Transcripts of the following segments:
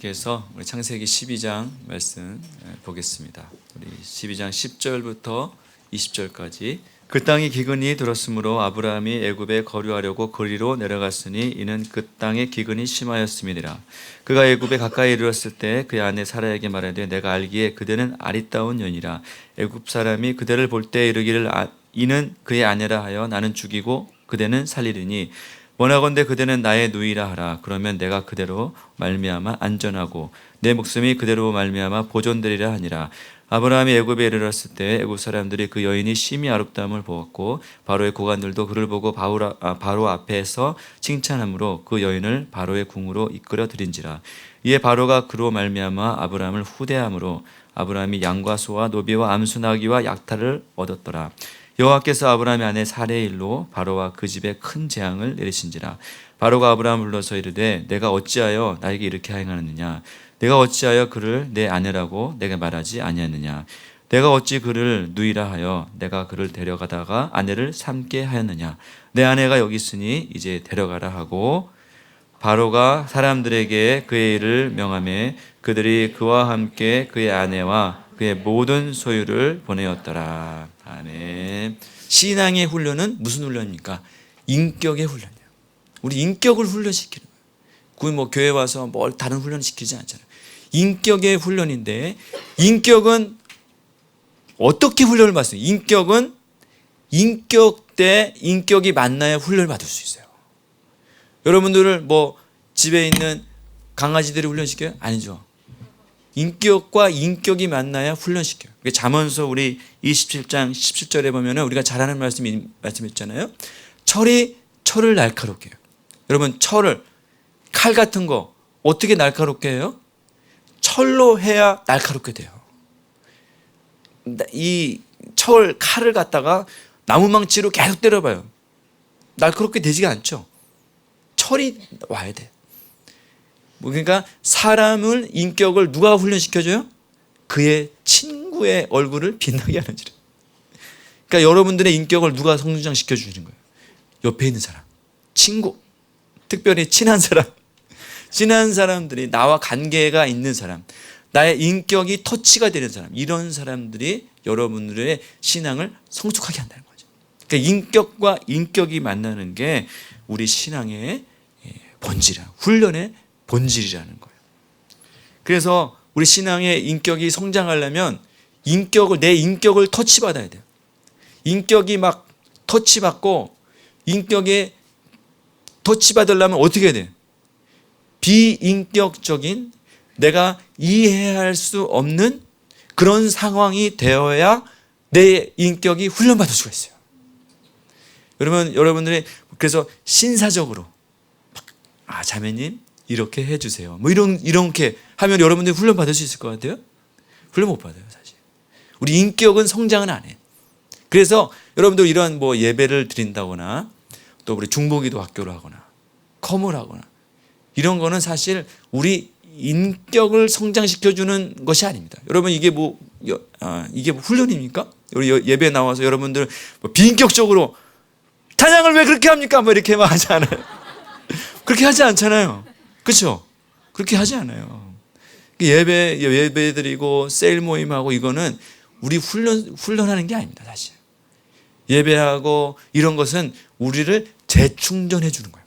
계속해서 우리 창세기 12장 말씀 보겠습니다. 우리 12장 10절부터 20절까지. 그 땅이 기근이 들었으므로 아브라함이 애굽에 거류하려고 거리로 내려갔으니 이는 그 땅의 기근이 심하였음이니라. 그가 애굽에 가까이 이르렀을 때 그의 아내 사라에게 말하되 내가 알기에 그대는 아리따운 여인이라. 애굽 사람이 그대를 볼 때 이르기를 이는 그의 아내라 하여 나는 죽이고 그대는 살리리니 원하건대 그대는 나의 누이라 하라. 그러면 내가 그대로 말미암아 안전하고 내 목숨이 그대로 말미암아 보존되리라 하니라. 아브라함이 애굽에 이르렀을 때 애굽 사람들이 그 여인이 심히 아름다움을 보았고 바로의 고관들도 그를 보고 바로 앞에서 칭찬하므로 그 여인을 바로의 궁으로 이끌어 들인지라. 이에 바로가 그로 말미암아 아브라함을 후대함으로 아브라함이 양과 소와 노비와 암수 나귀와 약탈을 얻었더라. 여호와께서 아브라함의 아내 사레의 일로 바로와 그 집에 큰 재앙을 내리신지라. 바로가 아브라함을 불러서 이르되 내가 어찌하여 나에게 이렇게 행하느냐. 내가 어찌하여 그를 내 아내라고 내게 말하지 아니하느냐. 내가 어찌 그를 누이라 하여 내가 그를 데려가다가 아내를 삼게 하였느냐. 내 아내가 여기 있으니 이제 데려가라 하고 바로가 사람들에게 그의 일을 명하매 그들이 그와 함께 그의 아내와 그의 모든 소유를 보내었더라. 아멘. 신앙의 훈련은 무슨 훈련입니까? 인격의 훈련이에요. 우리 인격을 훈련시키는 거예요. 그 뭐 교회 와서 뭘 다른 훈련 시키지 않잖아요. 인격의 훈련인데, 인격은 어떻게 훈련을 받습니까? 인격은 인격 때 인격이 만나야 훈련을 받을 수 있어요. 여러분들을 뭐 집에 있는 강아지들이 훈련시켜요? 아니죠. 인격과 인격이 만나야 훈련시켜요. 잠언서 우리 27장 17절에 보면 우리가 잘 아는 말씀있잖아요. 철이 철을 날카롭게 해요. 여러분, 철을, 칼 같은 거 어떻게 날카롭게 해요? 철로 해야 날카롭게 돼요. 이 칼을 갖다가 나무망치로 계속 때려봐요. 날카롭게 되지가 않죠. 철이 와야 돼. 그러니까 사람을, 인격을 누가 훈련시켜줘요? 그의 친구의 얼굴을 빛나게 하는지라. 그러니까 여러분들의 인격을 누가 성장시켜 주는 거예요? 옆에 있는 사람, 친구, 특별히 친한 사람, 친한 사람들이, 나와 관계가 있는 사람, 나의 인격이 터치가 되는 사람, 이런 사람들이 여러분들의 신앙을 성숙하게 한다는 거죠. 그러니까 인격과 인격이 만나는 게 우리 신앙의 본질이야. 훈련의 본질이라는 거예요. 그래서 우리 신앙의 인격이 성장하려면 내 인격을 터치받아야 돼요. 인격이 막 터치받고, 인격에 터치받으려면 어떻게 해야 돼요? 비인격적인, 내가 이해할 수 없는 그런 상황이 되어야 내 인격이 훈련받을 수가 있어요. 여러분들이 그래서 신사적으로 자매님 이렇게 해주세요. 뭐 이렇게 하면 여러분들이 훈련 받을 수 있을 것 같아요? 훈련 못 받아요, 사실. 우리 인격은 성장은 안 해. 그래서 여러분들 이런 뭐 예배를 드린다거나 또 우리 중보기도 학교를 하거나 컴을 하거나 이런 거는 사실 우리 인격을 성장시켜주는 것이 아닙니다. 여러분, 이게 뭐 훈련입니까? 우리 예배 나와서 여러분들 뭐 비인격적으로 찬양을 왜 그렇게 합니까? 뭐 이렇게 막 하지 않아요. 그렇게 하지 않잖아요. 그렇죠? 그렇게 하지 않아요. 예배 드리고 세일 모임하고 이거는 우리 훈련하는 게 아닙니다, 사실. 예배하고 이런 것은 우리를 재충전해 주는 거예요.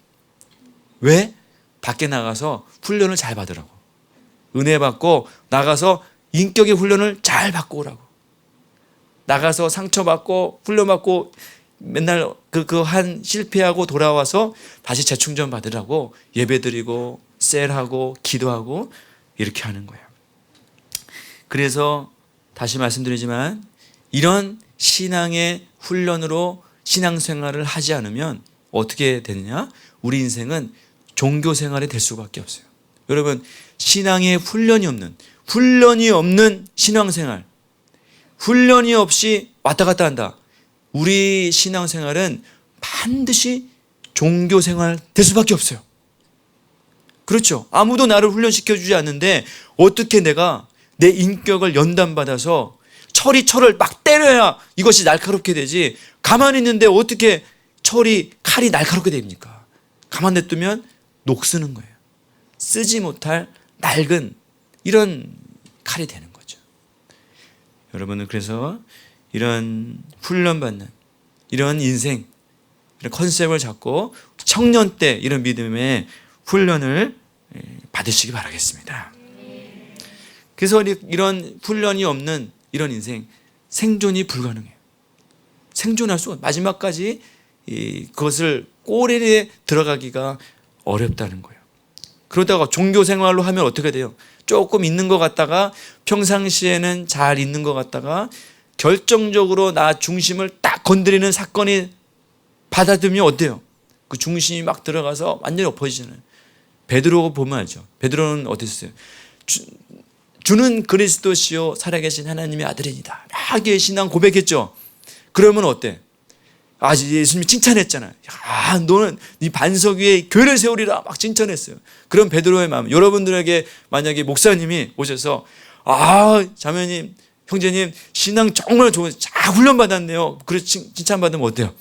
왜? 밖에 나가서 훈련을 잘 받으라고. 은혜 받고 나가서 인격의 훈련을 잘 받고 오라고. 나가서 상처받고 훈련받고 맨날 한 실패하고 돌아와서 다시 재충전 받으라고 예배드리고 셀하고 기도하고 이렇게 하는 거예요. 그래서 다시 말씀드리지만 이런 신앙의 훈련으로 신앙생활을 하지 않으면 어떻게 되느냐? 우리 인생은 종교 생활이 될 수밖에 없어요. 여러분, 신앙의 훈련이 없는 신앙생활, 훈련이 없이 왔다 갔다 한다. 우리 신앙생활은 반드시 종교생활 될 수밖에 없어요. 그렇죠? 아무도 나를 훈련시켜주지 않는데 어떻게 내가 내 인격을 연단받아서 철을 막 때려야 이것이 날카롭게 되지, 가만히 있는데 어떻게 칼이 날카롭게 됩니까? 가만 냅두면 녹쓰는 거예요. 쓰지 못할 낡은 이런 칼이 되는 거죠. 여러분은 그래서 이런 훈련받는 이런 인생, 이런 컨셉을 잡고 청년 때 이런 믿음의 훈련을 받으시기 바라겠습니다. 그래서 이런 훈련이 없는 이런 인생, 생존이 불가능해요. 생존할 수가, 마지막까지 그것을 꼬리에 들어가기가 어렵다는 거예요. 그러다가 종교 생활로 하면 어떻게 돼요? 조금 있는 것 같다가 평상시에는 잘 있는 것 같다가 결정적으로 나 중심을 딱 건드리는 사건이 받아들면 어때요? 그 중심이 막 들어가서 완전히 엎어지잖아요. 베드로 보면 알죠. 베드로는 어땠어요? 주는 그리스도시요 살아계신 하나님의 아들이니다. 막 신앙 고백했죠. 그러면 어때? 예수님이 칭찬했잖아요. 야, 너는 네 반석 위에 교회를 세우리라 막 칭찬했어요. 그런 베드로의 마음. 여러분들에게 만약에 목사님이 오셔서 자매님, 형제님 신앙 정말 좋은 잘 훈련받았네요. 그래서 칭찬받으면 어때요?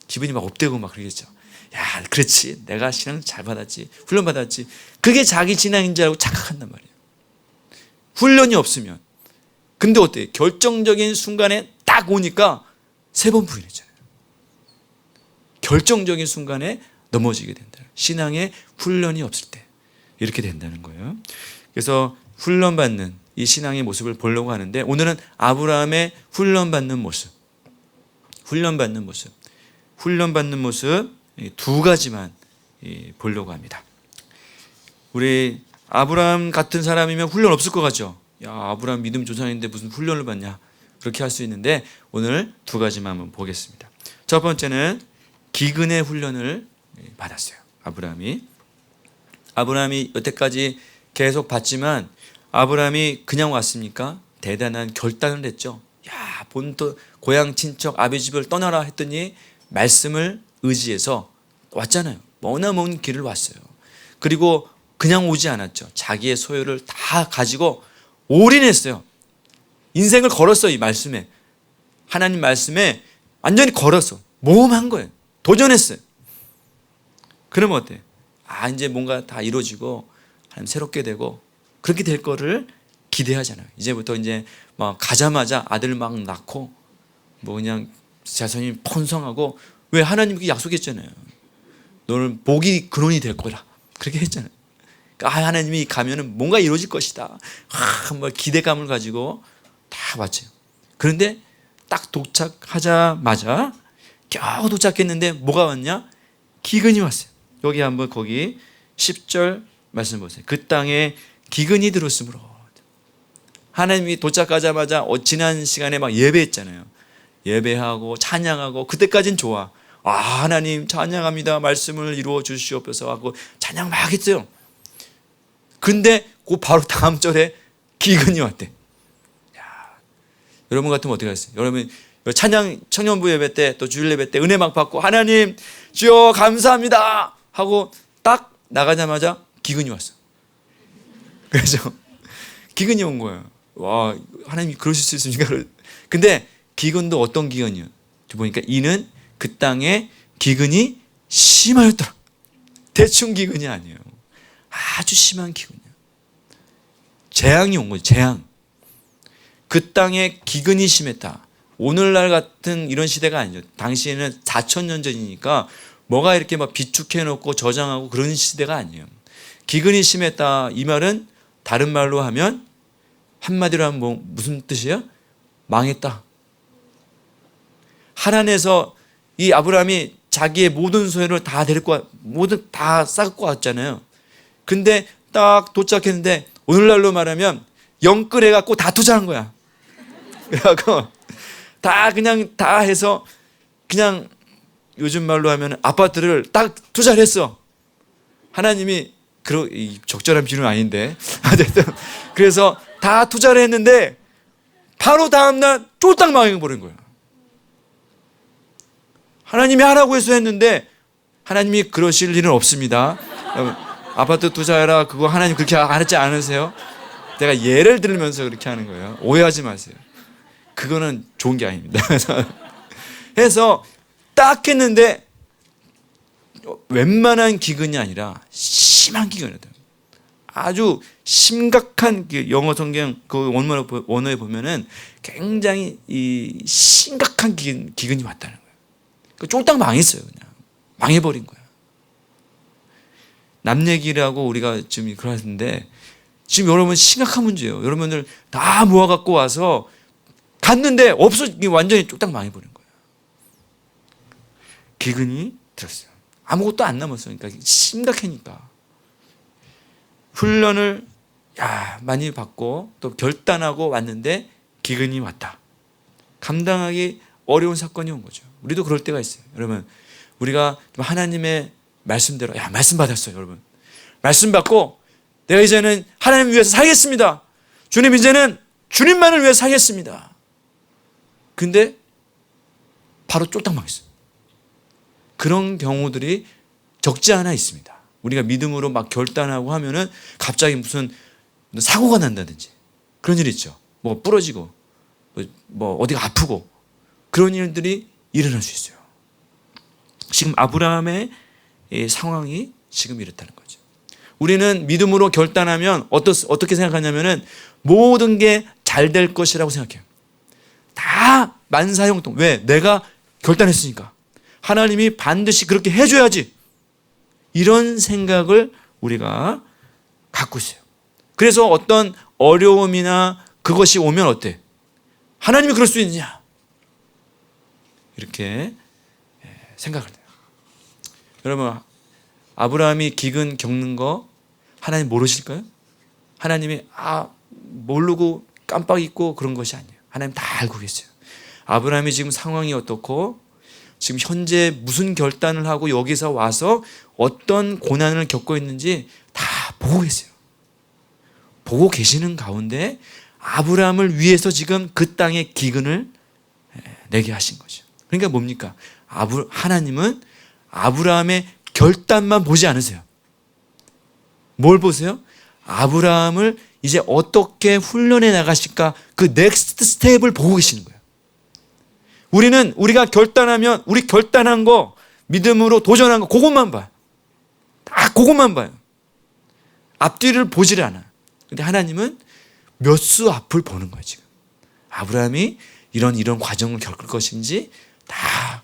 기분이 막 업되고 막 그러겠죠. 야, 그렇지. 내가 신앙 잘 받았지. 훈련받았지. 그게 자기 신앙인 줄 알고 착각한단 말이에요. 훈련이 없으면. 근데 어때요? 결정적인 순간에 딱 오니까 3번 부인했잖아요. 결정적인 순간에 넘어지게 된다. 신앙의 훈련이 없을 때 이렇게 된다는 거예요. 그래서 훈련받는 이 신앙의 모습을 보려고 하는데 오늘은 아브라함의 훈련받는 모습 두 가지만 보려고 합니다. 우리 아브라함 같은 사람이면 훈련 없을 것 같죠? 야, 아브라함 믿음 조상인데 무슨 훈련을 받냐? 그렇게 할 수 있는데 오늘 두 가지만 한번 보겠습니다. 첫 번째는 기근의 훈련을 받았어요. 아브라함이 여태까지 계속 봤지만 아브라함이 그냥 왔습니까? 대단한 결단을 했죠. 야, 본토 고향 친척 아비 집을 떠나라 했더니 말씀을 의지해서 왔잖아요. 머나먼 길을 왔어요. 그리고 그냥 오지 않았죠. 자기의 소유를 다 가지고 올인했어요. 인생을 걸었어요. 이 말씀에, 하나님 말씀에 완전히 걸었어. 모험한 거예요. 도전했어요. 그러면 어때? 이제 뭔가 다 이루어지고 하나님 새롭게 되고 그렇게 될 거를 기대하잖아요. 이제부터 이제 막 가자마자 아들 막 낳고 뭐 그냥 자손이 번성하고, 왜 하나님께 약속했잖아요. 너는 복이 근원이 될 거라. 그렇게 했잖아요. 하나님이 가면은 뭔가 이루어질 것이다. 뭐 기대감을 가지고 다 왔죠. 그런데 딱 도착하자마자 겨우 도착했는데 뭐가 왔냐? 기근이 왔어요. 여기 한번 거기 10절 말씀 보세요. 그 땅에 기근이 들었으므로. 하나님이 도착하자마자 지난 시간에 막 예배했잖아요. 예배하고 찬양하고 그때까진 좋아. 하나님 찬양합니다. 말씀을 이루어 주시옵소서 하고 찬양 막 했어요. 근데 그 바로 다음 절에 기근이 왔대. 여러분 같으면 어떻게 하겠어요? 여러분 찬양 청년부 예배 때 또 주일 예배 때 은혜 막 받고 하나님 주여 감사합니다 하고 딱 나가자마자 기근이 왔어. 그래서 기근이 온 거예요. 와, 하나님이 그러실 수 있습니까? 근데 기근도 어떤 기근이요? 보니까 이는 그 땅에 기근이 심하였더라. 대충 기근이 아니에요. 아주 심한 기근이에요. 재앙이 온 거죠. 재앙. 그 땅에 기근이 심했다. 오늘날 같은 이런 시대가 아니죠. 당시에는 4,000년 전이니까 뭐가 이렇게 막 비축해놓고 저장하고 그런 시대가 아니에요. 기근이 심했다. 이 말은 다른 말로 하면, 한마디로 하면 무슨 뜻이에요? 망했다. 하란에서 이 아브라함이 자기의 모든 소유를 다 데리고 모두 다 싹고 왔잖아요. 근데 딱 도착했는데 오늘날로 말하면 영끌해갖고 다 투자한 거야. 그래갖고 다 해서 그냥 요즘 말로 하면 아파트를 딱 투자를 했어. 하나님이 적절한 비유는 아닌데 어쨌든 그래서 다 투자를 했는데 바로 다음날 쫄딱 망해버린 거야. 하나님이 하라고 해서 했는데 하나님이 그러실 일은 없습니다. 아파트 투자해라 그거 하나님 그렇게 하지 않으세요? 제가 예를 들면서 그렇게 하는 거예요. 오해하지 마세요. 그거는 좋은 게 아닙니다. 해서 딱 했는데 웬만한 기근이 아니라 심한 기근이다. 아주 심각한 그 영어 성경 그 원어에 보면은 굉장히 이 심각한 기근이 왔다는 거예요. 그러니까 쫄딱 망했어요. 그냥 망해버린 거예요. 남 얘기라고 우리가 지금 그러는데 지금 여러분 심각한 문제예요. 여러분들 다 모아갖고 와서 갔는데 없어, 완전히 쫄딱 망해버린 거예요. 기근이 들었어요. 아무것도 안 남았어요. 그러니까 심각하니까. 훈련을 많이 받고 또 결단하고 왔는데 기근이 왔다. 감당하기 어려운 사건이 온 거죠. 우리도 그럴 때가 있어요. 여러분, 우리가 하나님의 말씀대로 말씀 받았어요. 여러분, 말씀 받고 내가 이제는 하나님 위해서 살겠습니다. 주님, 이제는 주님만을 위해서 살겠습니다. 근데 바로 쫄딱 망했어요. 그런 경우들이 적지 않아 있습니다. 우리가 믿음으로 막 결단하고 하면은 갑자기 무슨 사고가 난다든지 그런 일이 있죠. 뭐 부러지고 뭐 어디가 아프고 그런 일들이 일어날 수 있어요. 지금 아브라함의 상황이 지금 이렇다는 거죠. 우리는 믿음으로 결단하면 어떻게 생각하냐면은 모든 게 잘 될 것이라고 생각해요. 다 만사형통. 왜? 내가 결단했으니까. 하나님이 반드시 그렇게 해줘야지. 이런 생각을 우리가 갖고 있어요. 그래서 어떤 어려움이나 그것이 오면 어때? 하나님이 그럴 수 있느냐? 이렇게 생각을 해요. 여러분, 아브라함이 기근 겪는 거 하나님 모르실까요? 하나님이 모르고 깜빡 잊고 그런 것이 아니에요. 하나님 다 알고 계세요. 아브라함이 지금 상황이 어떻고 지금 현재 무슨 결단을 하고 여기서 와서 어떤 고난을 겪고 있는지 다 보고 계세요. 보고 계시는 가운데 아브라함을 위해서 지금 그 땅에 기근을 내게 하신 거죠. 그러니까 뭡니까? 하나님은 아브라함의 결단만 보지 않으세요. 뭘 보세요? 아브라함을 이제 어떻게 훈련해 나가실까, 그 넥스트 스텝을 보고 계시는 거예요. 우리가 결단하면 우리 결단한 거, 믿음으로 도전한 거, 그것만 봐요. 다 그것만 봐요. 앞뒤를 보지를 않아요. 근데 하나님은 몇 수 앞을 보는 거예요. 지금 아브라함이 이런 과정을 겪을 것인지 다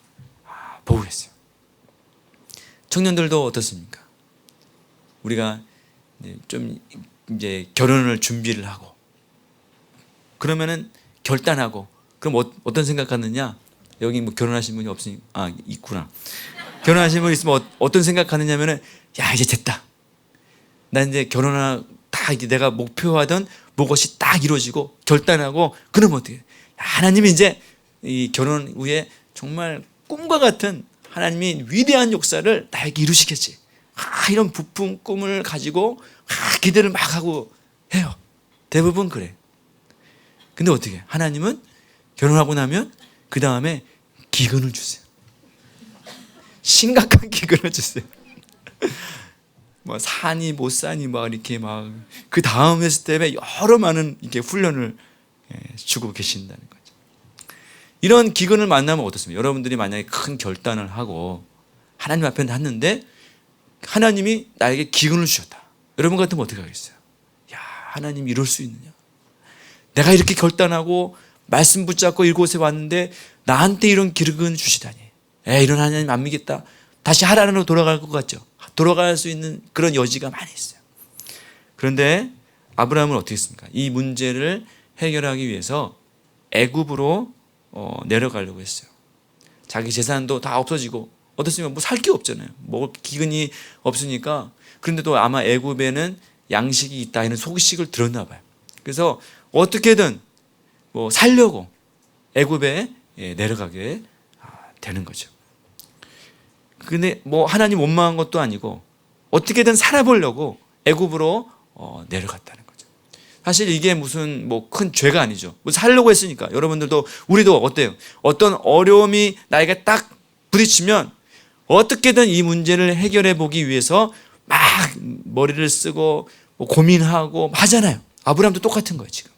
보고 계세요. 청년들도 어떻습니까? 우리가 좀 이제 결혼을 준비를 하고 그러면은 결단하고 그럼 어떤 생각하느냐? 여기 뭐 결혼하신 분이 없으니 있구나. 결혼하신 분 있으면 어떤 생각하느냐면은 이제 됐다. 나 이제 다 이제 내가 목표하던 무엇이 딱 이루어지고 결단하고 그러면 어떻게 해? 하나님이 이제 이 결혼 후에 정말 꿈과 같은 하나님이 위대한 역사를 나에게 이루시겠지. 이런 부푼 꿈을 가지고 기대를 막 하고 해요. 대부분 그래. 근데 어떻게 해? 하나님은 결혼하고 나면 그 다음에 기근을 주세요. 심각한 기근을 주세요. 뭐 사니 못 사니 막 이렇게 막 그 다음 스텝에 여러 많은 이렇게 훈련을 주고 계신다는 거죠. 이런 기근을 만나면 어떻습니까? 여러분들이 만약에 큰 결단을 하고 하나님 앞에 놨는데 하나님이 나에게 기근을 주셨다. 여러분 같으면 어떻게 하겠어요? 하나님 이럴 수 있느냐? 내가 이렇게 결단하고 말씀 붙잡고 이곳에 왔는데 나한테 이런 기근을 주시다니. 이런 하나님 안 믿겠다. 다시 하나님으로 돌아갈 것 같죠? 돌아갈 수 있는 그런 여지가 많이 있어요. 그런데 아브라함은 어떻게 했습니까? 이 문제를 해결하기 위해서 애굽으로 내려가려고 했어요. 자기 재산도 다 없어지고 어떻습니까? 뭐 살 게 없잖아요. 먹을 기근이 없으니까. 그런데 또 아마 애굽에는 양식이 있다 이런 소식을 들었나 봐요. 그래서 어떻게든 뭐 살려고 애굽에 내려가게 되는 거죠. 근데 뭐 하나님 원망한 것도 아니고 어떻게든 살아보려고 애굽으로 내려갔다는 거죠. 사실 이게 무슨 뭐 큰 죄가 아니죠. 뭐 살려고 했으니까. 여러분들도 우리도 어때요? 어떤 어려움이 나에게 딱 부딪히면 어떻게든 이 문제를 해결해 보기 위해서 막 머리를 쓰고 뭐 고민하고 하잖아요. 아브라함도 똑같은 거예요. 지금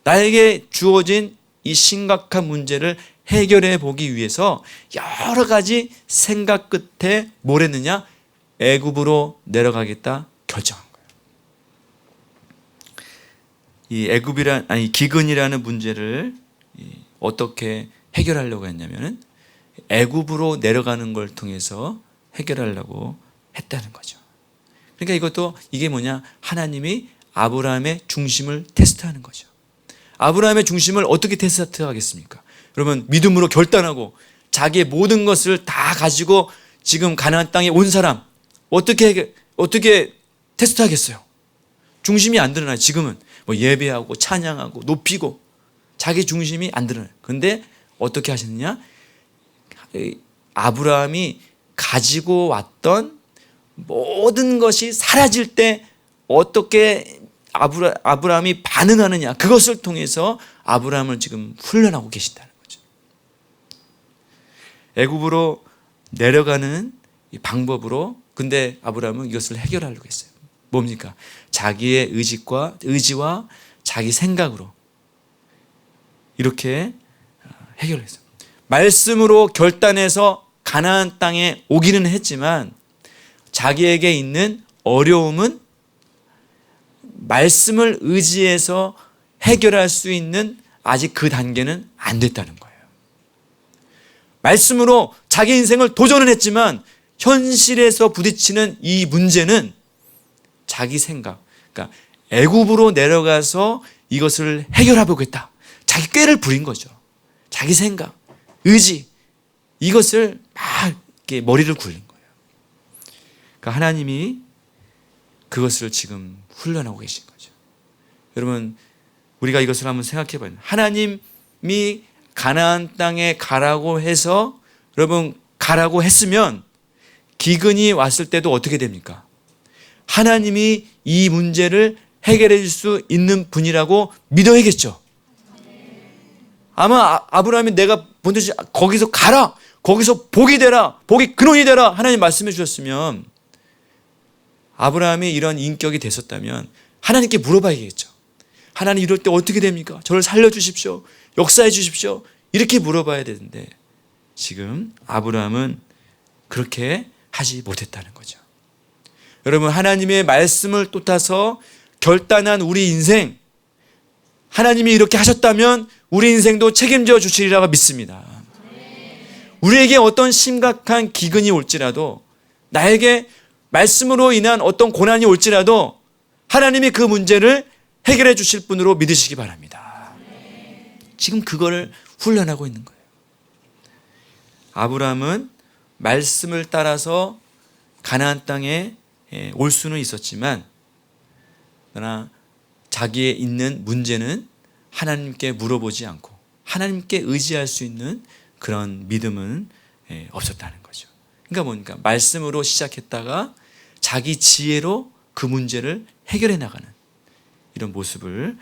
나에게 주어진 이 심각한 문제를 해결해 보기 위해서 여러 가지 생각 끝에 뭘 했느냐? 애굽으로 내려가겠다 결정한 거예요. 이 기근이라는 문제를 어떻게 해결하려고 했냐면은 애굽으로 내려가는 걸 통해서 해결하려고 했다는 거죠. 그러니까 이게 뭐냐? 하나님이 아브라함의 중심을 테스트하는 거죠. 아브라함의 중심을 어떻게 테스트하겠습니까? 여러분, 믿음으로 결단하고 자기의 모든 것을 다 가지고 지금 가나안 땅에 온 사람 어떻게 테스트하겠어요? 중심이 안 드러나요. 지금은 뭐 예배하고 찬양하고 높이고 자기 중심이 안 드러나요. 그런데 어떻게 하셨느냐? 아브라함이 가지고 왔던 모든 것이 사라질 때 어떻게 아브라함이 반응하느냐, 그것을 통해서 아브라함을 지금 훈련하고 계신다는 거죠. 애굽으로 내려가는 이 방법으로, 근데 아브라함은 이것을 해결하려고 했어요. 뭡니까? 자기의 의지와 자기 생각으로 이렇게 해결했어요. 말씀으로 결단해서 가나안 땅에 오기는 했지만 자기에게 있는 어려움은 말씀을 의지해서 해결할 수 있는 아직 그 단계는 안 됐다는 거예요. 말씀으로 자기 인생을 도전은 했지만 현실에서 부딪히는 이 문제는 자기 생각, 그러니까 애굽으로 내려가서 이것을 해결해 보겠다. 자기 꾀를 부린 거죠. 자기 생각, 의지, 이것을 막 이렇게 머리를 굴린 거예요. 그러니까 하나님이 그것을 지금 훈련하고 계신 거죠. 여러분, 우리가 이것을 한번 생각해 봐요. 하나님이 가나안 땅에 가라고 해서, 여러분, 가라고 했으면 기근이 왔을 때도 어떻게 됩니까? 하나님이 이 문제를 해결해 줄 수 있는 분이라고 믿어야겠죠. 아마 아브라함이 내가 본듯이 거기서 가라, 거기서 복이 되라, 복이 근원이 되라 하나님 말씀해 주셨으면, 아브라함이 이런 인격이 됐었다면 하나님께 물어봐야겠죠. 하나님, 이럴 때 어떻게 됩니까? 저를 살려주십시오, 역사해 주십시오, 이렇게 물어봐야 되는데 지금 아브라함은 그렇게 하지 못했다는 거죠. 여러분, 하나님의 말씀을 쫓아서 결단한 우리 인생, 하나님이 이렇게 하셨다면 우리 인생도 책임져 주시리라고 믿습니다. 우리에게 어떤 심각한 기근이 올지라도, 나에게 말씀으로 인한 어떤 고난이 올지라도 하나님이 그 문제를 해결해 주실 분으로 믿으시기 바랍니다. 지금 그거를 훈련하고 있는 거예요. 아브라함은 말씀을 따라서 가나안 땅에 올 수는 있었지만, 그러나 자기의 있는 문제는 하나님께 물어보지 않고 하나님께 의지할 수 있는 그런 믿음은 없었다는 거죠. 그러니까 뭡니까? 말씀으로 시작했다가 자기 지혜로 그 문제를 해결해 나가는 이런 모습을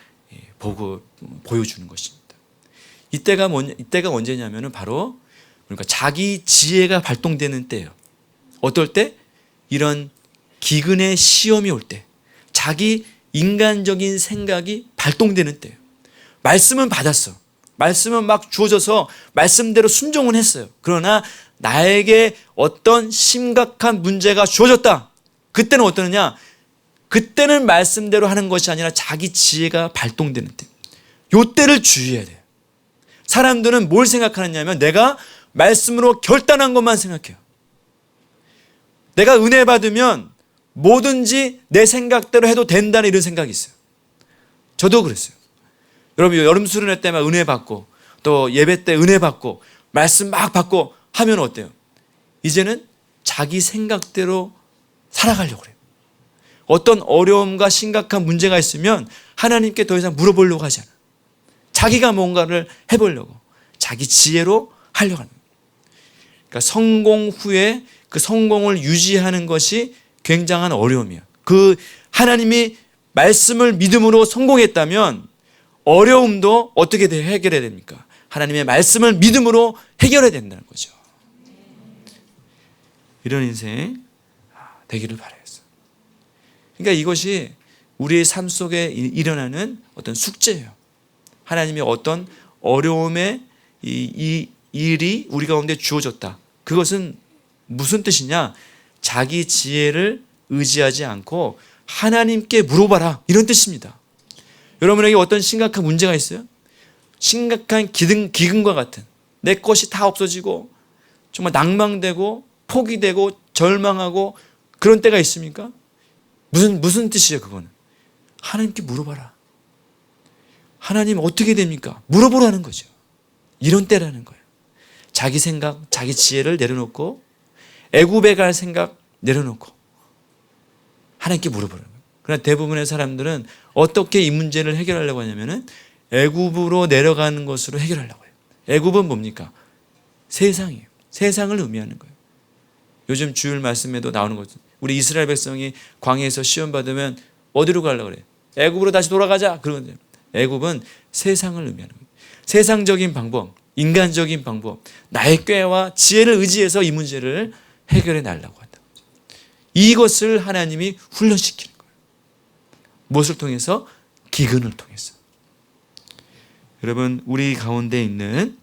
보여주는 것입니다. 이때가 언제냐면은 바로, 그러니까 자기 지혜가 발동되는 때예요. 어떨 때? 이런 기근의 시험이 올 때, 자기 인간적인 생각이 발동되는 때예요. 말씀은 받았어. 말씀은 막 주어져서 말씀대로 순종은 했어요. 그러나 나에게 어떤 심각한 문제가 주어졌다. 그때는 어떠느냐? 그때는 말씀대로 하는 것이 아니라 자기 지혜가 발동되는 때. 요 때를 주의해야 돼요. 사람들은 뭘 생각하느냐면 내가 말씀으로 결단한 것만 생각해요. 내가 은혜 받으면 뭐든지 내 생각대로 해도 된다는 이런 생각이 있어요. 저도 그랬어요. 여러분, 여름 수련회 때 막 은혜 받고 또 예배 때 은혜 받고 말씀 막 받고 하면 어때요? 이제는 자기 생각대로 살아가려고 그래요. 어떤 어려움과 심각한 문제가 있으면 하나님께 더 이상 물어보려고 하지 않아요. 자기가 뭔가를 해보려고, 자기 지혜로 하려고 하는 거예요. 그러니까 성공 후에 그 성공을 유지하는 것이 굉장한 어려움이에요. 그 하나님이 말씀을 믿음으로 성공했다면 어려움도 어떻게 해결해야 됩니까? 하나님의 말씀을 믿음으로 해결해야 된다는 거죠. 이런 인생 되기를 바라요. 그러니까 이것이 우리의 삶 속에 일어나는 어떤 숙제예요. 하나님이 어떤 어려움의 이 일이 우리 가운데 주어졌다. 그것은 무슨 뜻이냐? 자기 지혜를 의지하지 않고 하나님께 물어봐라, 이런 뜻입니다. 여러분에게 어떤 심각한 문제가 있어요? 심각한 기근과 같은, 내 것이 다 없어지고 정말 낭망되고 포기되고 절망하고 그런 때가 있습니까? 무슨 뜻이에요 그거는? 하나님께 물어봐라. 하나님 어떻게 됩니까? 물어보라는 거죠. 이런 때라는 거예요. 자기 생각, 자기 지혜를 내려놓고 애굽에 갈 생각 내려놓고 하나님께 물어보라는 거예요. 그러나 대부분의 사람들은 어떻게 이 문제를 해결하려고 하냐면은 애굽으로 내려가는 것으로 해결하려고 해요. 애굽은 뭡니까? 세상이에요. 세상을 의미하는 거예요. 요즘 주일 말씀에도 나오는 거죠. 우리 이스라엘 백성이 광야에서 시험 받으면 어디로 가려고 그래요? 애굽으로 다시 돌아가자. 그러거든요. 애굽은 세상을 의미하는 거예요. 세상적인 방법, 인간적인 방법, 나의 꾀와 지혜를 의지해서 이 문제를 해결해 나가려고 한다. 이것을 하나님이 훈련시키는 거예요. 무엇을 통해서? 기근을 통해서. 여러분, 우리 가운데 있는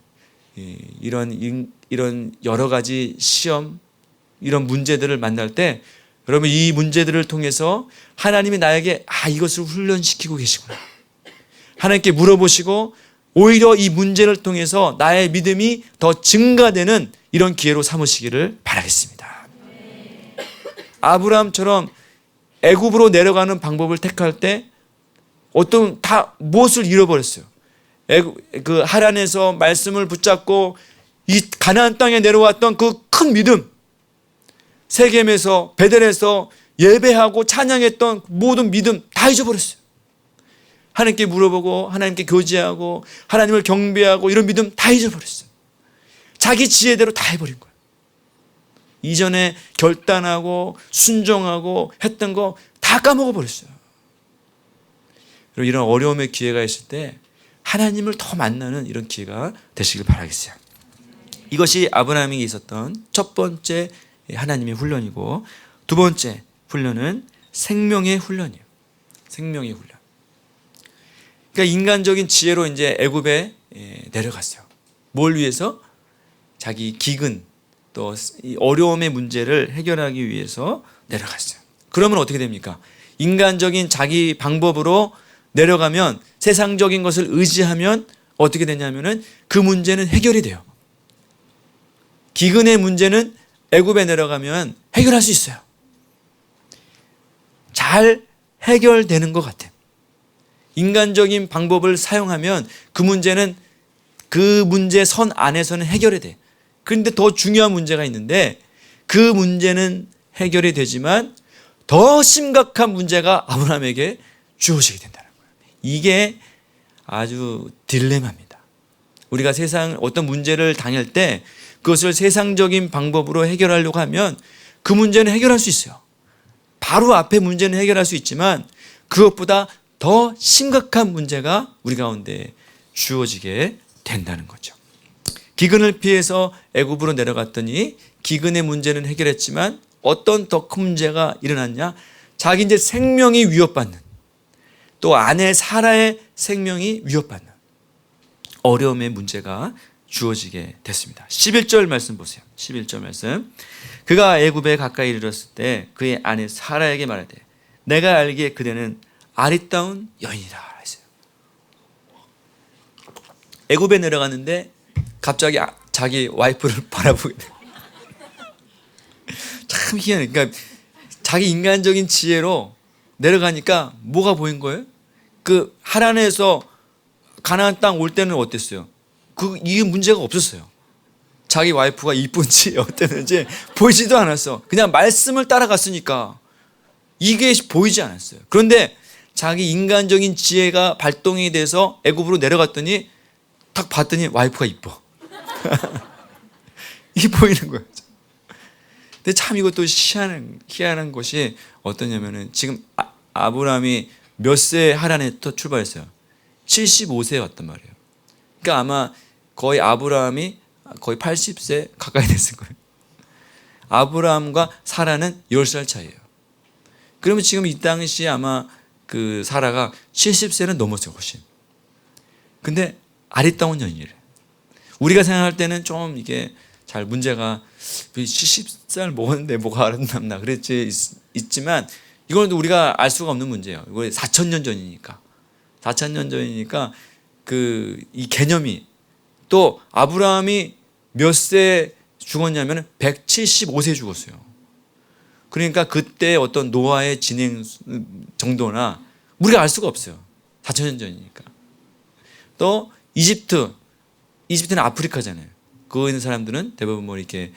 이런 여러 가지 시험, 이런 문제들을 만날 때 여러분 이 문제들을 통해서 하나님이 나에게 이것을 훈련시키고 계시구나. 하나님께 물어보시고 오히려 이 문제를 통해서 나의 믿음이 더 증가되는 이런 기회로 삼으시기를 바라겠습니다. 아브라함처럼 애굽으로 내려가는 방법을 택할 때 다 무엇을 잃어버렸어요. 그 하란에서 말씀을 붙잡고 이 가나안 땅에 내려왔던 그 큰 믿음, 세겜에서 베델에서 예배하고 찬양했던 모든 믿음 다 잊어버렸어요. 하나님께 물어보고 하나님께 교제하고 하나님을 경배하고 이런 믿음 다 잊어버렸어요. 자기 지혜대로 다 해버린 거예요. 이전에 결단하고 순종하고 했던 거 다 까먹어버렸어요. 이런 어려움의 기회가 있을 때 하나님을 더 만나는 이런 기회가 되시길 바라겠어요. 이것이 아브라함에게 있었던 첫 번째 하나님의 훈련이고, 두 번째 훈련은 생명의 훈련이에요. 생명의 훈련. 그러니까 인간적인 지혜로 이제 애굽에 내려갔어요. 뭘 위해서? 자기 기근 또 어려움의 문제를 해결하기 위해서 내려갔어요. 그러면 어떻게 됩니까? 인간적인 자기 방법으로 내려가면, 세상적인 것을 의지하면 어떻게 되냐면은 그 문제는 해결이 돼요. 기근의 문제는 애굽에 내려가면 해결할 수 있어요. 잘 해결되는 것 같아요. 인간적인 방법을 사용하면 그 문제는 그 문제 선 안에서는 해결이 돼. 그런데 더 중요한 문제가 있는데 그 문제는 해결이 되지만 더 심각한 문제가 아브라함에게 주어지게 된다는 거예요. 이게 아주 딜레마입니다. 우리가 세상 어떤 문제를 당할 때 그것을 세상적인 방법으로 해결하려고 하면 그 문제는 해결할 수 있어요. 바로 앞에 문제는 해결할 수 있지만 그것보다 더 심각한 문제가 우리 가운데 주어지게 된다는 거죠. 기근을 피해서 애굽으로 내려갔더니 기근의 문제는 해결했지만 어떤 더 큰 문제가 일어났냐? 자기 이제 생명이 위협받는, 또 아내 사라의 생명이 위협받는 어려움의 문제가 주어지게 됐습니다. 11절 말씀 보세요. 11절 말씀. 그가 애굽에 가까이 이르렀을 때 그의 아내 사라에게 말하되 내가 알기에 그대는 아리따운 여인이라 했어요. 애굽에 내려갔는데 갑자기 자기 와이프를 바라보게 돼요. 참 희한해. 그러니까 자기 인간적인 지혜로 내려가니까 뭐가 보인 거예요? 그 하란에서 가나안 땅 올 때는 어땠어요? 이게 문제가 없었어요. 자기 와이프가 이쁜지 어땠는지 보이지도 않았어. 그냥 말씀을 따라갔으니까 이게 보이지 않았어요. 그런데 자기 인간적인 지혜가 발동이 돼서 애굽으로 내려갔더니 딱 봤더니 와이프가 이뻐. 이게 보이는 거예요. 근데 참 이것도 희한한 것이 어떠냐면은 지금 아브라함이 몇 세 하란에 또 출발했어요? 75세에 왔단 말이에요. 그러니까 아마 거의 아브라함이 거의 80세 가까이 됐을 거예요. 아브라함과 사라는 10살 차이예요. 그러면 지금 이 당시에 아마 그 사라가 70세는 넘었어요, 훨씬. 근데 아리따운 여인이래. 우리가 생각할 때는 좀 이게 잘 문제가 70살 먹었는데 뭐가 아름답나 그랬지 있지만 이건 우리가 알 수가 없는 문제예요. 이거 4,000년 전이니까. 4,000년 전이니까 이 개념이, 또 아브라함이 몇 세 죽었냐면 175세 죽었어요. 그러니까 그때 어떤 노아의 진행 정도나 우리가 알 수가 없어요. 4,000년 전이니까. 또 이집트는 아프리카잖아요. 거기 있는 사람들은 대부분 뭐 이렇게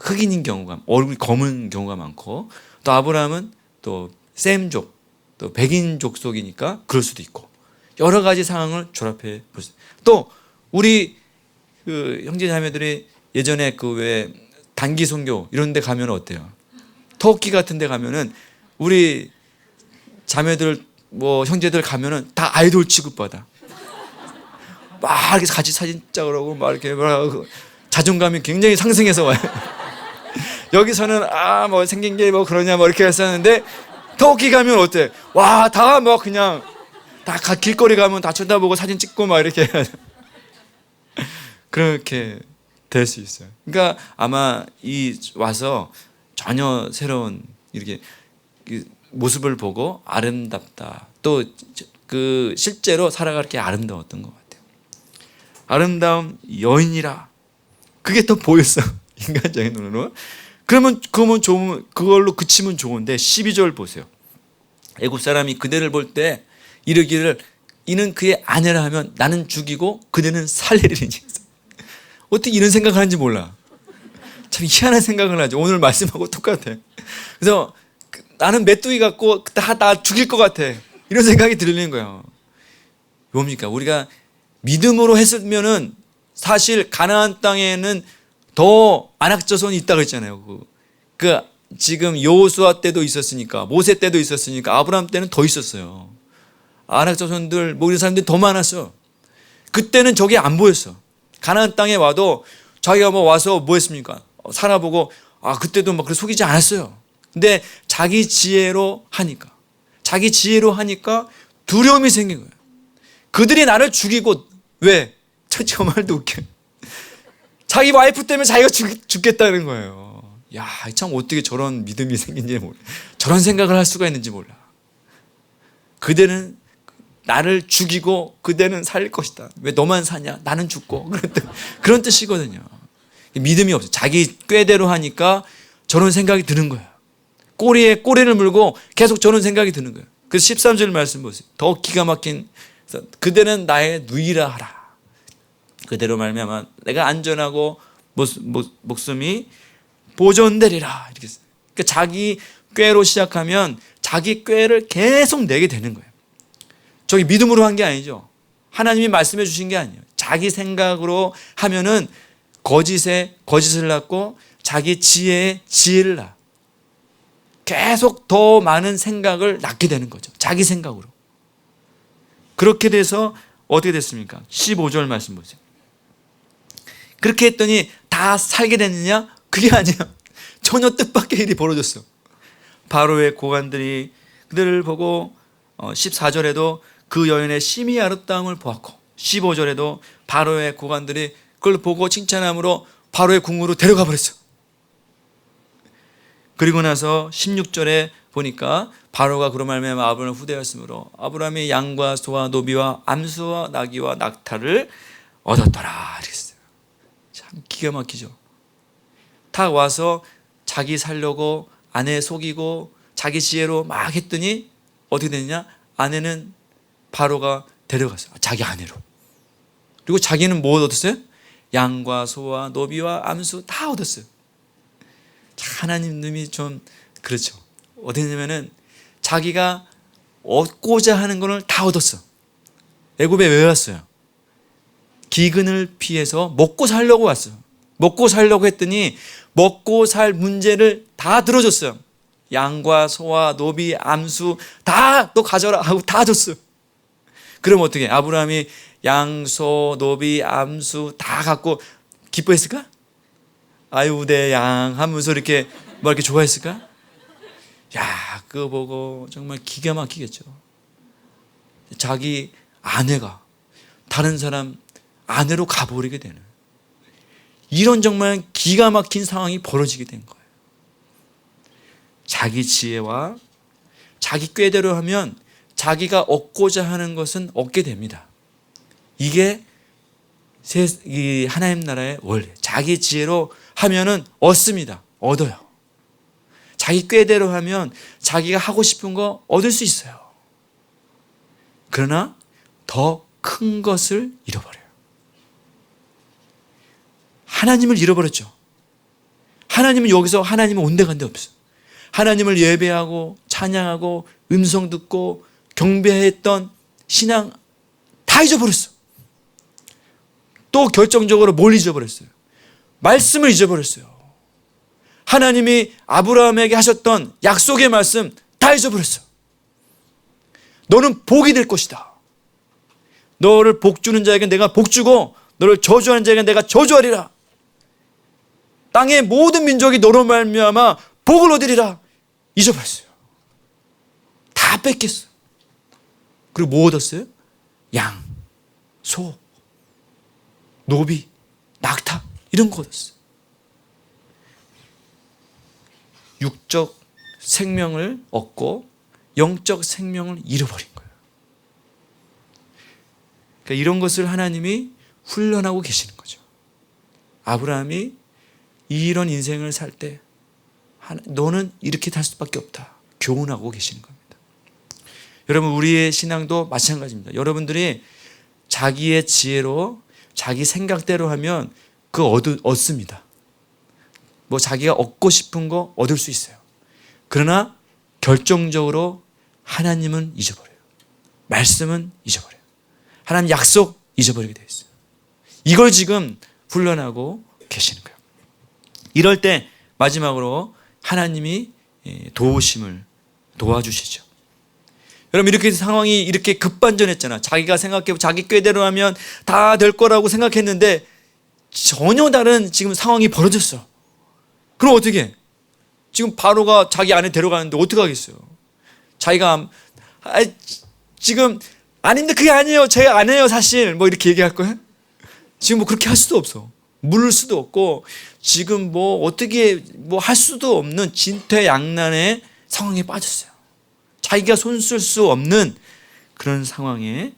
흑인인 경우가, 얼굴이 검은 경우가 많고, 또 아브라함은 또 셈족, 또 백인족 속이니까 그럴 수도 있고, 여러 가지 상황을 조합해 보세요. 또 우리 형제 자매들이 예전에 왜 단기 선교 이런 데 가면 어때요? 터키 같은 데 가면은 우리 자매들 뭐 형제들 가면은 다 아이돌 취급받아. 막 이렇게 같이 사진 찍으라고 막 이렇게 자존감이 굉장히 상승해서 와요. 여기서는 뭐 생긴 게 뭐 그러냐 뭐 이렇게 했었는데, 터키 가면 어때? 와, 다 뭐 그냥 다 길거리 가면 다 쳐다보고 사진 찍고 막 이렇게 그렇게 될 수 있어요. 그러니까 아마 와서 전혀 새로운 이렇게 모습을 보고 아름답다. 또 실제로 살아갈 게 아름다웠던 것 같아요. 아름다운 여인이라, 그게 또 보였어. 인간적인 눈으로. 그러면 그걸로 그치면 좋은데 12절 보세요. 애굽 사람이 그대를 볼 때 이르기를 이는 그의 아내라 하면 나는 죽이고 그대는 살리리니. 어떻게 이런 생각을 하는지 몰라. 참 희한한 생각을 하죠. 오늘 말씀하고 똑같아. 그래서 나는 메뚜기 같고 나 죽일 것 같아. 이런 생각이 들리는 거예요. 뭡니까? 우리가 믿음으로 했으면은 사실 가나안 땅에는 더 안악자손이 있다고 했잖아요. 지금 여호수아 때도 있었으니까, 모세 때도 있었으니까, 아브라함 때는 더 있었어요. 안악자손들 뭐 이런 사람들이 더 많았어. 그때는 저게 안 보였어. 가나안 땅에 와도 자기가 뭐 와서 뭐 했습니까? 살아보고 그때도 막 그렇게 속이지 않았어요. 근데 자기 지혜로 하니까 두려움이 생긴 거예요. 그들이 나를 죽이고, 왜? 저 말도 웃겨. 자기 와이프 때문에 자기가 죽겠다는 거예요. 야, 참 어떻게 저런 믿음이 생긴지 몰라. 저런 생각을 할 수가 있는지 몰라. 그대는 나를 죽이고 그대는 살 것이다. 왜 너만 사냐? 나는 죽고. 그런 뜻이거든요. 믿음이 없어요. 자기 꾀대로 하니까 저런 생각이 드는 거예요. 꼬리에 꼬리를 물고 계속 저런 생각이 드는 거예요. 그래서 13절 말씀 보세요. 더 기가 막힌, 그대는 나의 누이라 하라. 그대로 말미암아 내가 안전하고 목숨이 보존되리라. 이렇게 써요. 그러니까 자기 꾀로 시작하면 자기 꾀를 계속 내게 되는 거예요. 저기 믿음으로 한 게 아니죠. 하나님이 말씀해 주신 게 아니에요. 자기 생각으로 하면은 거짓을 낳고 자기 지혜에 지혜를 낳아. 계속 더 많은 생각을 낳게 되는 거죠. 자기 생각으로. 그렇게 돼서 어떻게 됐습니까? 15절 말씀 보세요. 그렇게 했더니 다 살게 됐느냐? 그게 아니에요. 전혀 뜻밖의 일이 벌어졌어. 바로의 고관들이 그들을 보고 14절에도 그 여인의 심히 아름다움을 보았고, 15절에도 바로의 고관들이 그걸 보고 칭찬함으로 바로의 궁으로 데려가 버렸어. 그리고 나서 16절에 보니까 바로가 그로 말미암아 아브라함을 후대하였으므로 아브라함이 양과 소와 노비와 암소와 나귀와 낙타를 얻었더라. 이랬어요. 참 기가 막히죠. 다 와서 자기 살려고 아내 속이고 자기 지혜로 막 했더니 어떻게 됐냐? 아내는 바로가 데려갔어요. 자기 아내로. 그리고 자기는 뭐 얻었어요? 양과 소와 노비와 암수 다 얻었어요. 하나님님이 좀 그렇죠. 어디냐면은 자기가 얻고자 하는 것을 다 얻었어. 애굽에 왜 왔어요? 기근을 피해서 먹고 살려고 왔어요. 먹고 살려고 했더니 먹고 살 문제를 다 들어줬어요. 양과 소와 노비, 암수 다 너 가져라 하고 다 줬어요. 그럼 어떻게? 아브라함이 양, 소, 노비, 암수 다 갖고 기뻐했을까? 아유 내 양 하면서 이렇게 뭐 이렇게 좋아했을까? 야, 그거 보고 정말 기가 막히겠죠. 자기 아내가 다른 사람 아내로 가버리게 되는 이런 정말 기가 막힌 상황이 벌어지게 된 거예요. 자기 지혜와 자기 꾀대로 하면 자기가 얻고자 하는 것은 얻게 됩니다. 이게 이 하나님 나라의 원리. 자기 지혜로 하면은 얻습니다. 얻어요. 자기 꾀대로 하면 자기가 하고 싶은 거 얻을 수 있어요. 그러나 더 큰 것을 잃어버려요. 하나님을 잃어버렸죠. 하나님은 여기서 하나님은 온데간데 없어. 하나님을 예배하고 찬양하고 음성 듣고 경배했던 신앙 다 잊어버렸어. 또 결정적으로 뭘 잊어버렸어요? 말씀을 잊어버렸어요. 하나님이 아브라함에게 하셨던 약속의 말씀 다 잊어버렸어. 너는 복이 될 것이다. 너를 복 주는 자에게 내가 복 주고 너를 저주하는 자에게 내가 저주하리라. 땅의 모든 민족이 너로 말미암아 복을 얻으리라. 잊어버렸어요. 다 뺏겼어요. 그리고 뭐 얻었어요? 양, 소, 노비, 낙타 이런 거 얻었어요. 육적 생명을 얻고 영적 생명을 잃어버린 거예요. 그러니까 이런 것을 하나님이 훈련하고 계시는 거죠. 아브라함이 이런 인생을 살 때 너는 이렇게 살 수밖에 없다. 교훈하고 계시는 겁니다. 여러분 우리의 신앙도 마찬가지입니다. 여러분들이 자기의 지혜로 자기 생각대로 하면 얻습니다. 뭐 자기가 얻고 싶은 거 얻을 수 있어요. 그러나 결정적으로 하나님은 잊어버려요. 말씀은 잊어버려요. 하나님 약속 잊어버리게 되어 있어요. 이걸 지금 훈련하고 계시는 거예요. 이럴 때 마지막으로 하나님이 도와주시죠. 여러분 이렇게 상황이 이렇게 급반전했잖아. 자기가 생각해 자기 꾀대로 하면 다 될 거라고 생각했는데 전혀 다른 지금 상황이 벌어졌어. 그럼 어떻게 해? 지금 바로가 자기 아내 데려가는데 어떻게 하겠어요? 자기가 지금 아닌데 그게 아니에요. 제 아내예요 사실. 뭐 이렇게 얘기할 거야? 지금 뭐 그렇게 할 수도 없어. 물을 수도 없고 지금 뭐 어떻게 뭐 할 수도 없는 진퇴양난의 상황에 빠졌어요. 자기가 손 쓸 수 없는 그런 상황에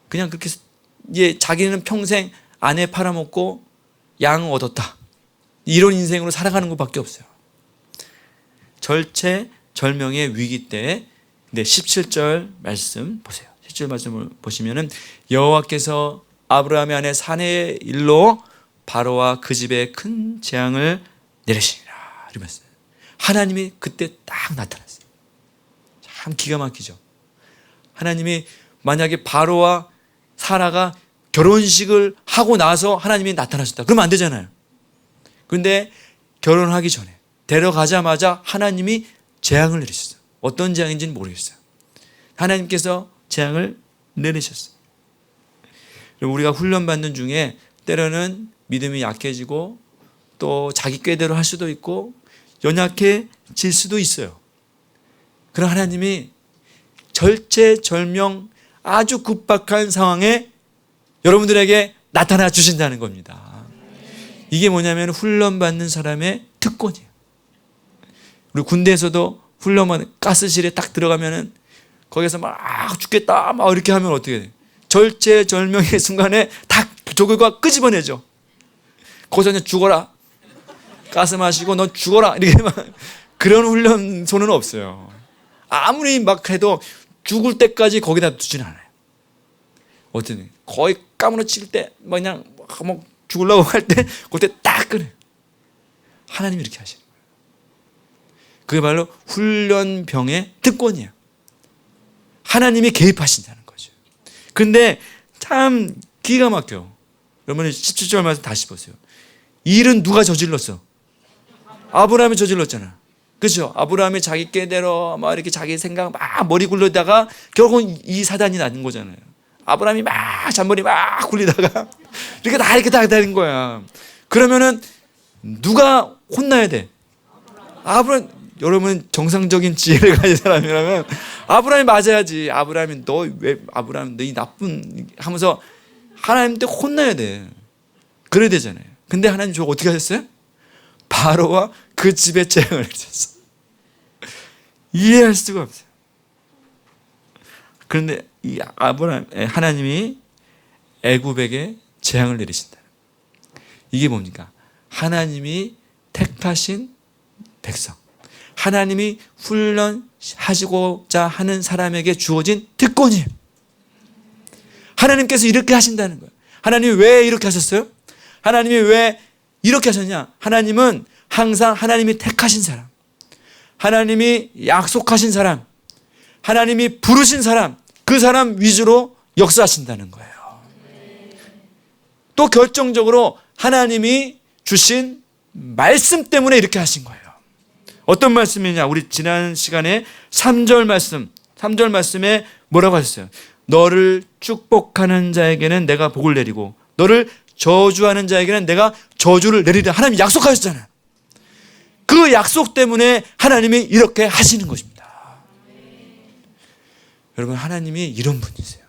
그냥 그렇게 자기는 평생 아내 팔아먹고 양 얻었다. 이런 인생으로 살아가는 것밖에 없어요. 절체절명의 위기 때 17절 말씀 보세요. 17절 말씀을 보시면은 여호와께서 아브라함의 아내 사내의 일로 바로와 그 집에 큰 재앙을 내리시니라 이러면서 하나님이 그때 딱 나타났어요. 참 기가 막히죠. 하나님이 만약에 바로와 사라가 결혼식을 하고 나서 하나님이 나타나셨다. 그러면 안 되잖아요. 그런데 결혼하기 전에 데려가자마자 하나님이 재앙을 내리셨어요. 어떤 재앙인지는 모르겠어요. 하나님께서 재앙을 내리셨어요. 우리가 훈련받는 중에 때로는 믿음이 약해지고 또 자기 꾀대로 할 수도 있고 연약해질 수도 있어요. 그러나 하나님이 절체절명 아주 급박한 상황에 여러분들에게 나타나 주신다는 겁니다. 이게 뭐냐면 훈련받는 사람의 특권이에요. 우리 군대에서도 훈련받는 가스실에 딱 들어가면은 거기서 막 죽겠다 막 이렇게 하면 어떻게 돼? 절체절명의 순간에 딱 조교가 끄집어내죠. 거기서 그냥 죽어라. 가스 마시고 넌 죽어라. 이렇게 막 그런 훈련소는 없어요. 아무리 막 해도 죽을 때까지 거기다 두지는 않아요. 어쨌든 거의 까무러칠 때 그냥 뭐 죽으려고 할 때 그때 딱 끊어요. 하나님이 이렇게 하시는 거예요. 그게 바로 훈련병의 특권이에요. 하나님이 개입하신다는 거죠. 근데 참 기가 막혀요. 여러분 17절 말씀 다시 보세요. 이 일은 누가 저질렀어? 아브라함이 저질렀잖아. 그렇죠? 아브라함이 자기 꾀대로 막 이렇게 자기 생각 막 머리 굴리다가 결국은 이 사단이 난 거잖아요. 아브라함이 막 잔머리 막 굴리다가 이렇게 다 되는 거야. 그러면은 누가 혼나야 돼? 아브라함. 여러분 정상적인 지혜를 가진 사람이라면 아브라함이 맞아야지. 아브라함이 너 이 나쁜 하면서 하나님한테 혼나야 돼. 그래야 되잖아요. 근데 하나님 저거 어떻게 하셨어요? 바로와 그 집에 재앙을 내리셨어. 이해할 수가 없어요. 그런데 이 아브라함 하나님이 애굽에게 재앙을 내리신다. 이게 뭡니까? 하나님이 택하신 백성, 하나님이 훈련하시고자 하는 사람에게 주어진 특권이에요. 하나님께서 이렇게 하신다는 거예요. 하나님이 왜 이렇게 하셨어요? 하나님이 왜 이렇게 하셨냐? 하나님은 항상 하나님이 택하신 사람, 하나님이 약속하신 사람, 하나님이 부르신 사람, 그 사람 위주로 역사하신다는 거예요. 또 결정적으로 하나님이 주신 말씀 때문에 이렇게 하신 거예요. 어떤 말씀이냐? 우리 지난 시간에 3절 말씀에 뭐라고 하셨어요? 너를 축복하는 자에게는 내가 복을 내리고 너를 저주하는 자에게는 내가 저주를 내리라. 하나님이 약속하셨잖아요. 그 약속 때문에 하나님이 이렇게 하시는 것입니다. 여러분, 하나님이 이런 분이세요.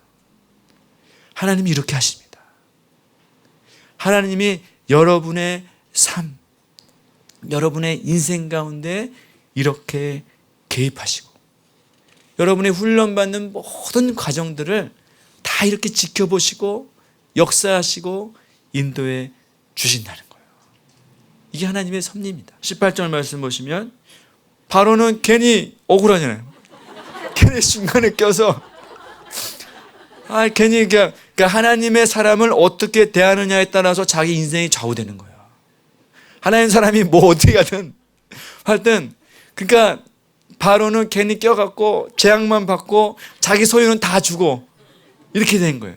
하나님이 이렇게 하십니다. 하나님이 여러분의 삶, 여러분의 인생 가운데 이렇게 개입하시고 여러분의 훈련받는 모든 과정들을 다 이렇게 지켜보시고 역사하시고 인도해 주신다는 거예요. 이게 하나님의 섭리입니다. 18절 말씀 보시면 바로는 괜히 억울하잖아요. 괜히 중간에 껴서 괜히 그러니까 하나님의 사람을 어떻게 대하느냐에 따라서 자기 인생이 좌우되는 거예요. 하나님 사람이 뭐 어떻게 하든 그러니까 바로는 괜히 껴갖고 재앙만 받고 자기 소유는 다 주고 이렇게 된 거예요.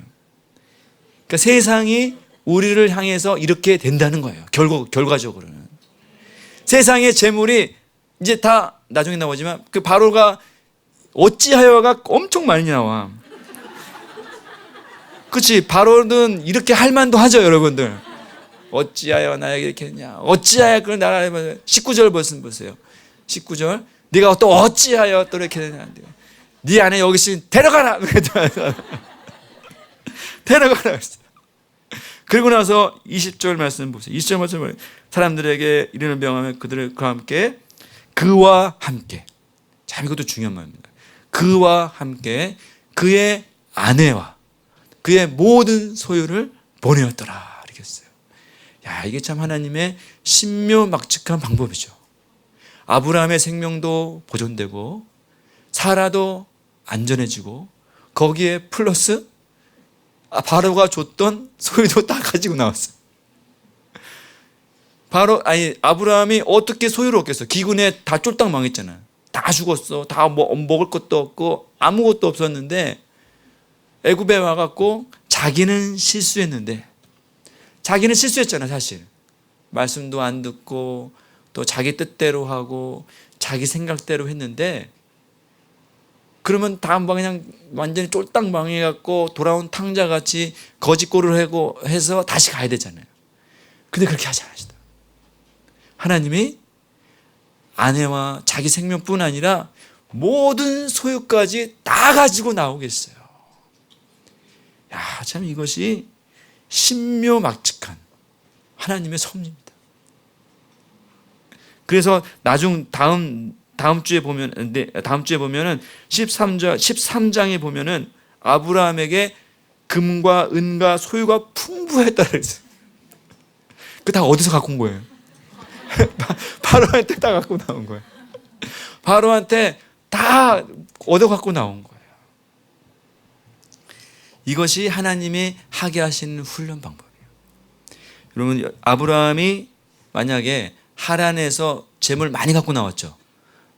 그러니까 세상이 우리를 향해서 이렇게 된다는 거예요. 결과적으로는 세상의 재물이 이제 다 나중에 나오지만 그 바로가 어찌하여가 엄청 많이 나와. 그렇지? 바로는 이렇게 할 만도 하죠, 여러분들. 어찌하여 나에게 이렇게 했냐? 어찌하여 그런 나라에 19절 보세요. 19절. 네가 또 어찌하여 또 이렇게 되냐? 네 안에 여기 있으니 데려가라. 데려가라. 그리고 나서 20절 말씀 보세요. 20절 말씀 사람들에게 이르는 명하면 그들을 그와 함께 그와 함께. 참 이것도 중요한 말입니다. 그와 함께 그의 아내와 그의 모든 소유를 보내었더라. 이렇게 했어요. 야, 이게 참 하나님의 신묘막측한 방법이죠. 아브라함의 생명도 보존되고 사라도 안전해지고 거기에 플러스 바로가 줬던 소유도 다 가지고 나왔어요. 아브라함이 어떻게 소유를 얻겠어? 기근에 다 쫄딱 망했잖아요. 다 죽었어. 다 먹을 것도 없고 아무것도 없었는데 애굽에 와갖고 자기는 실수했는데 자기는 실수했잖아. 사실 말씀도 안 듣고 또 자기 뜻대로 하고 자기 생각대로 했는데 그러면 다음번 그냥 완전히 쫄딱 망해갖고 돌아온 탕자같이 거짓골을 하고 해서 다시 가야 되잖아요. 근데 그렇게 하지 않으시다. 하나님이 아내와 자기 생명뿐 아니라 모든 소유까지 다 가지고 나오겠어요. 야, 참 이것이 신묘막측한 하나님의 섭리입니다. 그래서 다음 주에 보면은 13장에 보면은 아브라함에게 금과 은과 소유가 풍부했다고 했어요. 그 다 어디서 갖고 온 거예요? 바로한테 다 갖고 나온 거예요. 바로한테 다 얻어 갖고 나온 거예요. 이것이 하나님이 하게 하신 훈련 방법이에요. 여러분, 아브라함이 만약에 하란에서 재물 많이 갖고 나왔죠.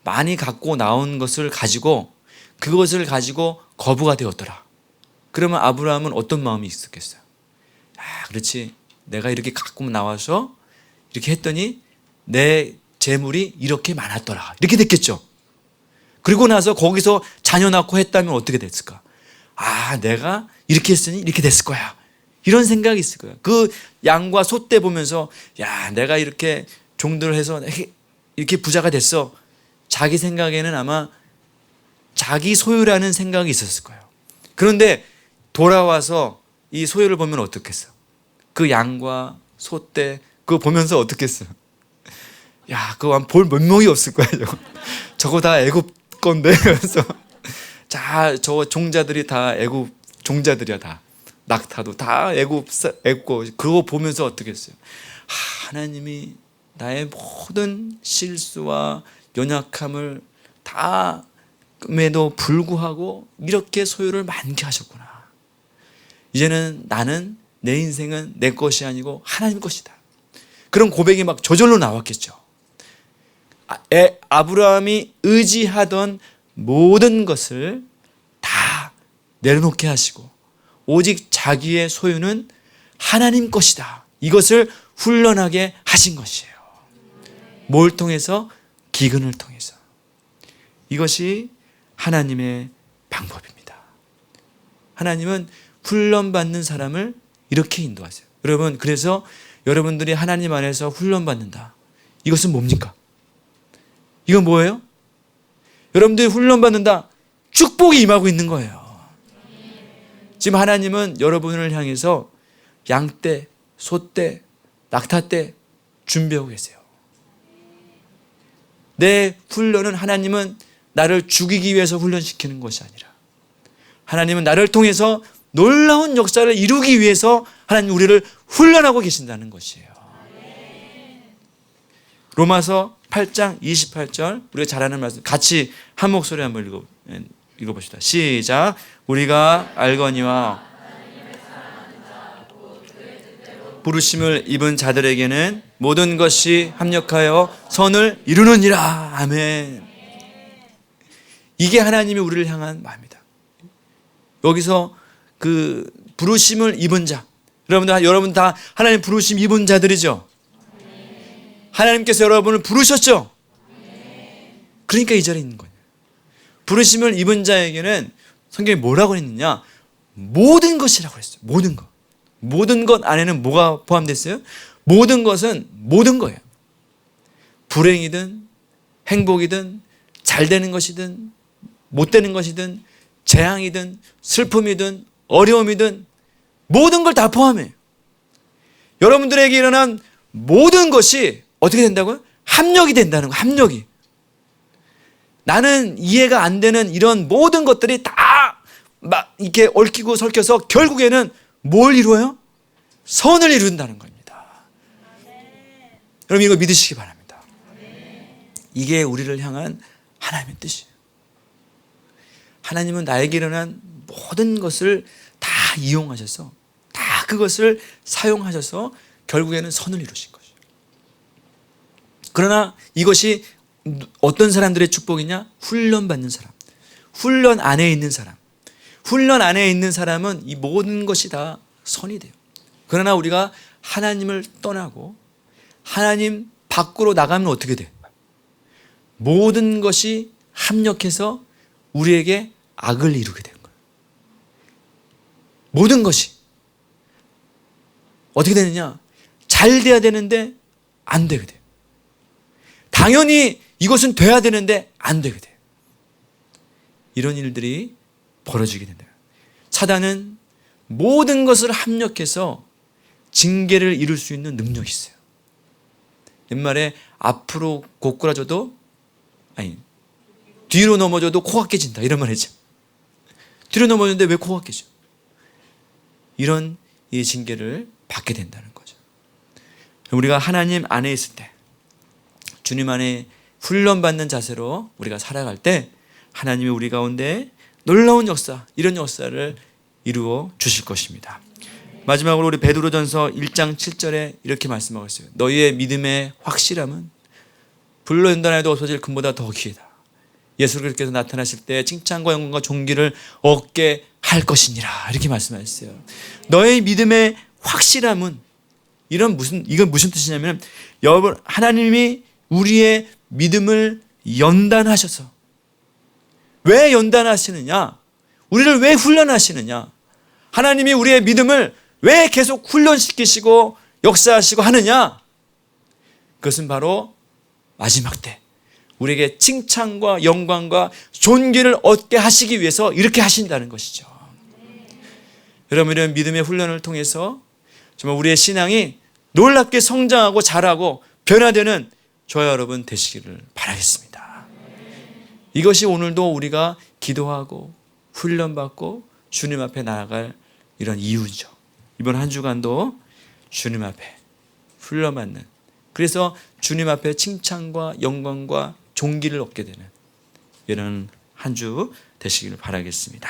많이 갖고 나온 것을 가지고 그것을 가지고 거부가 되었더라. 그러면 아브라함은 어떤 마음이 있었겠어요? 그렇지. 내가 이렇게 갖고 나와서 이렇게 했더니 내 재물이 이렇게 많았더라. 이렇게 됐겠죠. 그리고 나서 거기서 자녀 낳고 했다면 어떻게 됐을까? 내가 이렇게 했으니 이렇게 됐을 거야. 이런 생각이 있을 거예요. 그 양과 소떼 보면서 내가 이렇게 종들을 해서 이렇게 부자가 됐어. 자기 생각에는 아마 자기 소유라는 생각이 있었을 거예요. 그런데 돌아와서 이 소유를 보면 어떻겠어? 그 양과 소떼 그거 보면서 어떻겠어요? 그거 볼 면목이 없을 거야. 저거 다 애굽 건데. 그래서 자, 저 종자들이 다 애굽 종자들이야. 다 낙타도 다 애굽 그거 보면서 어떻게 했어요? 하나님이 나의 모든 실수와 연약함을 다음에도 불구하고 이렇게 소유를 많게 하셨구나. 이제는 나는, 내 인생은 내 것이 아니고 하나님 것이다. 그런 고백이 막 저절로 나왔겠죠. 아브라함이 의지하던 모든 것을 다 내려놓게 하시고 오직 자기의 소유는 하나님 것이다. 이것을 훈련하게 하신 것이에요. 뭘 통해서? 기근을 통해서. 이것이 하나님의 방법입니다. 하나님은 훈련받는 사람을 이렇게 인도하세요. 여러분, 그래서 여러분들이 하나님 안에서 훈련받는다. 이것은 뭡니까? 이건 뭐예요? 여러분들이 훈련받는다. 축복이 임하고 있는 거예요. 지금 하나님은 여러분을 향해서 양떼, 소떼, 낙타떼 준비하고 계세요. 내 훈련은 하나님은 나를 죽이기 위해서 훈련시키는 것이 아니라 하나님은 나를 통해서 놀라운 역사를 이루기 위해서 하나님 우리를 훈련하고 계신다는 것이에요. 로마서 8장 28절 우리가 잘 아는 말씀 같이 한 목소리 한번 읽어봅시다. 시작. 우리가 알거니와 부르심을 입은 자들에게는 모든 것이 합력하여 선을 이루느니라. 아멘. 이게 하나님이 우리를 향한 마음이다. 여기서 그 부르심을 입은 자, 여러분 다 하나님 부르심 입은 자들이죠. 하나님께서 여러분을 부르셨죠. 그러니까 이 자리에 있는 거예요. 부르심을 입은 자에게는 성경이 뭐라고 했느냐? 모든 것이라고 했어요. 모든 것. 모든 것 안에는 뭐가 포함됐어요? 모든 것은 모든 거예요. 불행이든 행복이든 잘 되는 것이든 못 되는 것이든 재앙이든 슬픔이든 어려움이든 모든 걸 다 포함해요. 여러분들에게 일어난 모든 것이 어떻게 된다고요? 합력이 된다는 거예요. 합력이. 나는 이해가 안 되는 이런 모든 것들이 다 막 이렇게 얽히고 설켜서 결국에는 뭘 이루어요? 선을 이룬다는 겁니다. 여러분 이거 믿으시기 바랍니다. 이게 우리를 향한 하나님의 뜻이에요. 하나님은 나에게 일어난 모든 것을 다 이용하셔서 다 그것을 사용하셔서 결국에는 선을 이루신 것이에요. 그러나 이것이 어떤 사람들의 축복이냐? 훈련받는 사람, 훈련 안에 있는 사람. 훈련 안에 있는 사람은 이 모든 것이 다 선이 돼요. 그러나 우리가 하나님을 떠나고 하나님 밖으로 나가면 어떻게 돼? 모든 것이 합력해서 우리에게 악을 이루게 되는 거예요. 모든 것이 어떻게 되느냐? 잘 돼야 되는데 안 되게 돼요. 당연히 이것은 돼야 되는데 안 되게 돼요. 이런 일들이 벌어지게 된다. 사단은 모든 것을 합력해서 징계를 이룰 수 있는 능력이 있어요. 옛말에 앞으로 고꾸라져도 뒤로 넘어져도 코가 깨진다 이런 말 했죠. 뒤로 넘어졌는데 왜 코가 깨져? 이런 이 징계를 받게 된다는 거죠. 우리가 하나님 안에 있을 때 주님 안에 훈련받는 자세로 우리가 살아갈 때 하나님이 우리 가운데 놀라운 역사, 이런 역사를 이루어 주실 것입니다. 마지막으로 우리 베드로전서 1장 7절에 이렇게 말씀하고 있어요. 너희의 믿음의 확실함은 불로 연단해도 없어질 금보다 더 귀하다. 예수 그리스도께서 나타나실 때 칭찬과 영광과 존귀를 얻게 할 것이니라. 이렇게 말씀하셨어요. 너의 믿음의 확실함은 이건 무슨 뜻이냐면 여러분 하나님이 우리의 믿음을 연단하셔서 왜 연단하시느냐? 우리를 왜 훈련하시느냐? 하나님이 우리의 믿음을 왜 계속 훈련시키시고 역사하시고 하느냐? 그것은 바로 마지막 때 우리에게 칭찬과 영광과 존귀를 얻게 하시기 위해서 이렇게 하신다는 것이죠. 여러분 이런 믿음의 훈련을 통해서 정말 우리의 신앙이 놀랍게 성장하고 자라고 변화되는 저와 여러분 되시기를 바라겠습니다. 이것이 오늘도 우리가 기도하고 훈련받고 주님 앞에 나아갈 이런 이유죠. 이번 한 주간도 주님 앞에 훈련받는, 그래서 주님 앞에 칭찬과 영광과 존귀를 얻게 되는 이런 한 주 되시기를 바라겠습니다.